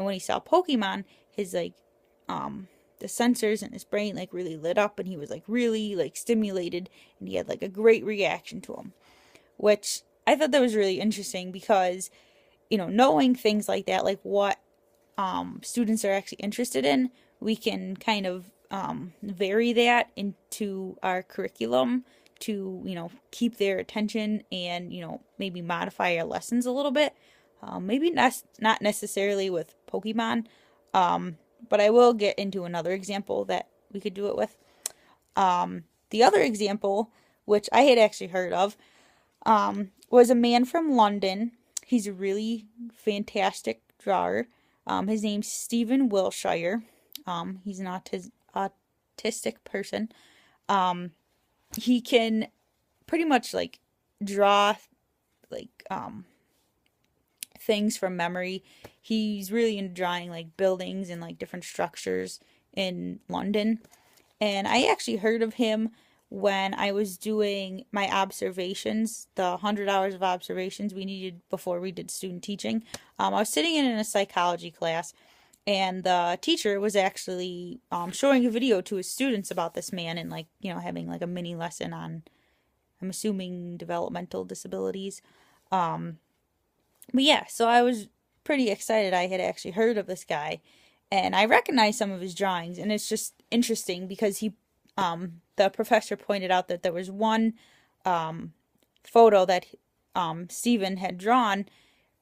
And when he saw Pokemon, his like the sensors in his brain like really lit up, and he was like really like stimulated, and he had like a great reaction to them, which I thought that was really interesting because, knowing things like that, like what students are actually interested in, we can kind of vary that into our curriculum to, keep their attention and, maybe modify our lessons a little bit. Maybe not necessarily with Pokemon, but I will get into another example that we could do it with. The other example, which I had actually heard of, was a man from London. He's a really fantastic drawer. His name's Stephen Wilshire. He's an autistic person. He can pretty much like draw like things from memory. He's really into drawing like buildings and like different structures in London. And I actually heard of him when I was doing my observations, the 100 hours of observations we needed before we did student teaching. I was sitting in a psychology class, and the teacher was actually showing a video to his students about this man and like, having like a mini lesson on, I'm assuming, developmental disabilities. But yeah, so I was pretty excited. I had actually heard of this guy, and I recognized some of his drawings, and it's just interesting because the professor pointed out that there was one photo that Stephen had drawn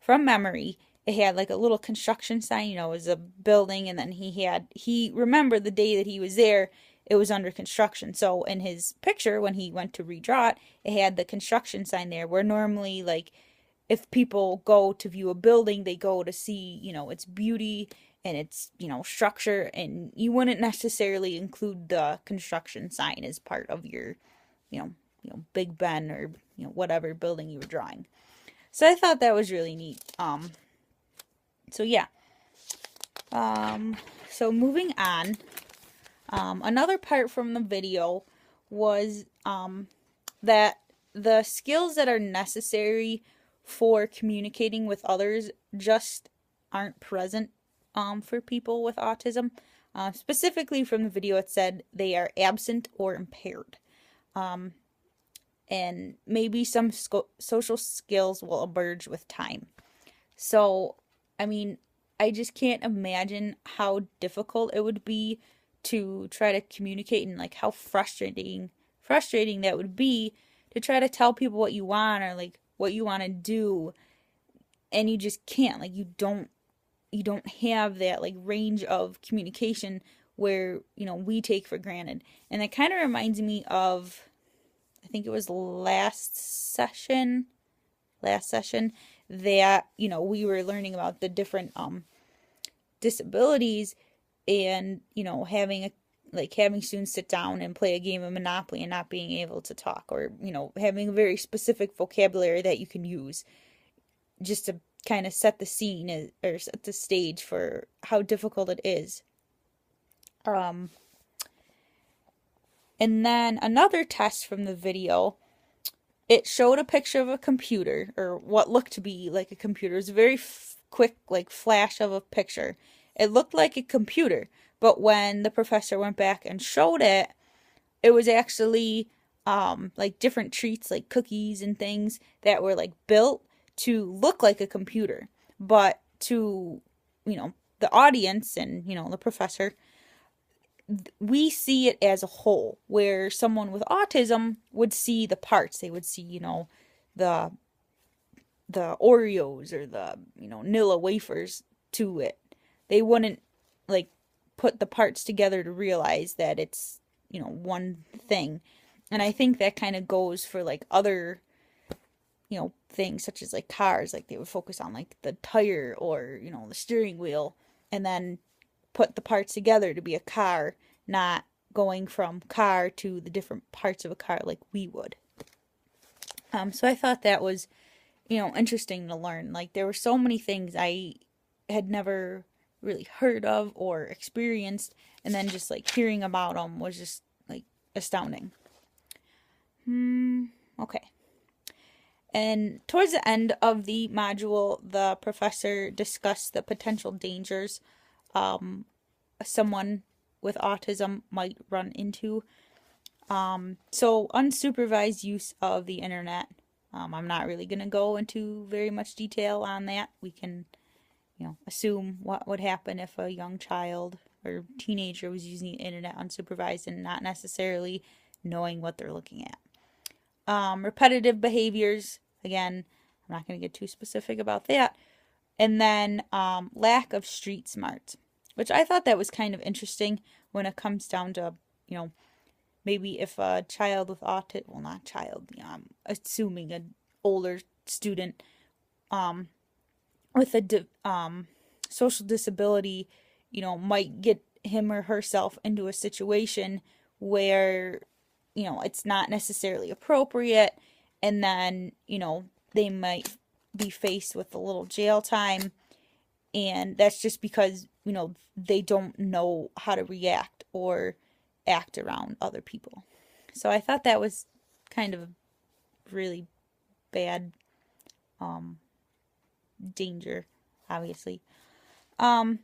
from memory. It had like a little construction sign, it was a building, and then he remembered the day that he was there, it was under construction. So in his picture, when he went to redraw it, it had the construction sign there, where normally, like, if people go to view a building, they go to see, its beauty and its, structure, and you wouldn't necessarily include the construction sign as part of your, Big Ben or, whatever building you were drawing. So I thought that was really neat. So yeah. So moving on, another part from the video was that the skills that are necessary for communicating with others just aren't present for people with autism. Specifically from the video, it said they are absent or impaired. And maybe some social skills will emerge with time. So, I mean, I just can't imagine how difficult it would be to try to communicate, and like how frustrating that would be to try to tell people what you want or like what you want to do, and you just can't. Like, you don't have that like range of communication where, we take for granted. And that kind of reminds me of, I think it was last session that, we were learning about the different disabilities, and, having students sit down and play a game of Monopoly and not being able to talk, or, having a very specific vocabulary that you can use, just to kind of set the scene or set the stage for how difficult it is. And then another test from the video, it showed a picture of a computer, or what looked to be like a computer. It was a very quick like flash of a picture. It looked like a computer, but when the professor went back and showed it, it was actually like different treats, like cookies and things that were like built to look like a computer. But to, the audience and, the professor, we see it as a whole, where someone with autism would see the parts. They would see, the Oreos or the, Nilla wafers to it. They wouldn't like put the parts together to realize that it's, one thing. And I think that kind of goes for like other, things such as like cars. Like, they would focus on like the tire or, the steering wheel, and then put the parts together to be a car, not going from car to the different parts of a car like we would. So I thought that was, interesting to learn. Like, there were so many things I had never really heard of or experienced, and then just like hearing about them was just like astounding. Okay. And towards the end of the module, the professor discussed the potential dangers someone with autism might run into. So unsupervised use of the internet. I'm not really going to go into very much detail on that. We can, assume what would happen if a young child or teenager was using the internet unsupervised and not necessarily knowing what they're looking at. Repetitive behaviors. Again, I'm not going to get too specific about that. And then lack of street smarts, which I thought that was kind of interesting when it comes down to, maybe if a child with autism, well, not child, I'm assuming an older student with a social disability, might get him or herself into a situation where, it's not necessarily appropriate, and then, they might be faced with a little jail time, and that's just because, they don't know how to react or act around other people. So I thought that was kind of really bad danger, obviously. But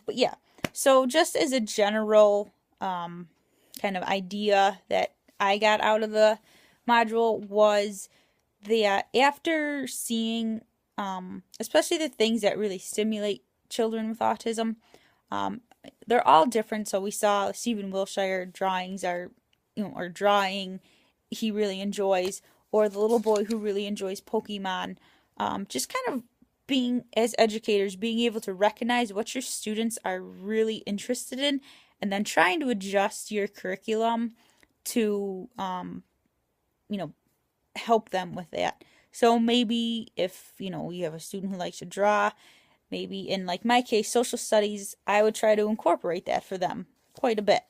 yeah, so just as a general kind of idea that I got out of the module was that after seeing, especially the things that really stimulate children with autism, they're all different. So we saw Stephen Wilshire drawings are, or drawing he really enjoys, or the little boy who really enjoys Pokemon. Just kind of being, as educators, being able to recognize what your students are really interested in, and then trying to adjust your curriculum to, help them with that. So maybe if, you have a student who likes to draw, maybe in like my case, social studies, I would try to incorporate that for them quite a bit.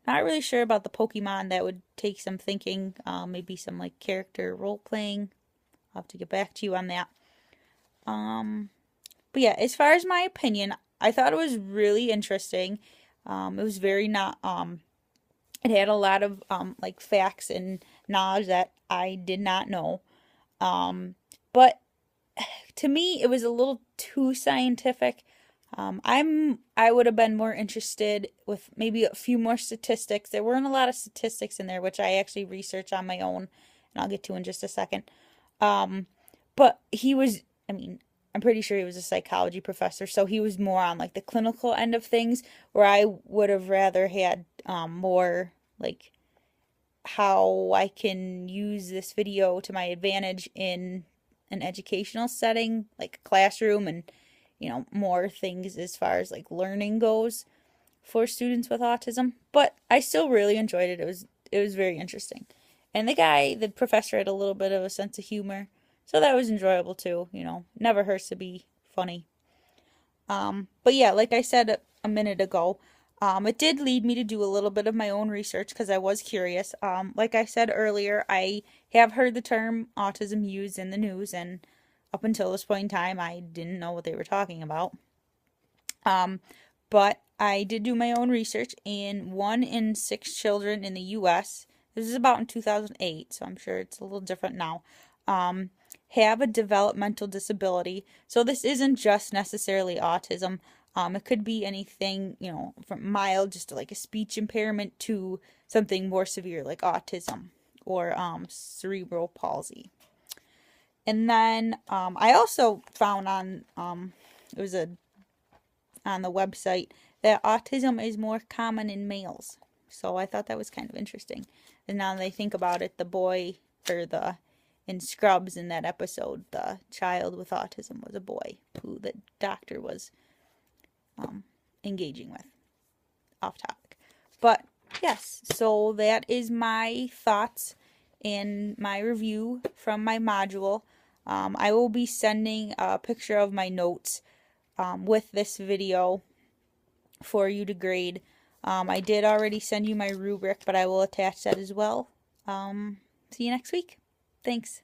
Not really sure about the Pokemon. That would take some thinking, maybe some like character role playing. I'll have to get back to you on that. But yeah, as far as my opinion, I thought it was really interesting. It was very not, it had a lot of like facts and knowledge that I did not know. But to me, it was a little too scientific. I would have been more interested with maybe a few more statistics. There weren't a lot of statistics in there, which I actually researched on my own, and I'll get to in just a second. But he was, I'm pretty sure he was a psychology professor, so he was more on like the clinical end of things, where I would have rather had more like how I can use this video to my advantage in an educational setting, like a classroom, and more things as far as like learning goes for students with autism. But I still really enjoyed it. It was very interesting. And the professor had a little bit of a sense of humor. So that was enjoyable too, never hurts to be funny. But yeah, like I said a minute ago, it did lead me to do a little bit of my own research because I was curious. Like I said earlier, I have heard the term autism used in the news, and up until this point in time, I didn't know what they were talking about. But I did do my own research, and 1 in 6 children in the U.S., this is about in 2008, so I'm sure it's a little different now, have a developmental disability. So this isn't just necessarily autism. It could be anything, from mild, just like a speech impairment, to something more severe like autism or cerebral palsy. And then I also found on it was on the website that autism is more common in males. So I thought that was kind of interesting. And now that I think about it, the boy in Scrubs in that episode, the child with autism was a boy who the doctor was engaging with. Off topic. But yes, so that is my thoughts and my review from my module. I will be sending a picture of my notes with this video for you to grade. I did already send you my rubric, but I will attach that as well. See you next week. Thanks.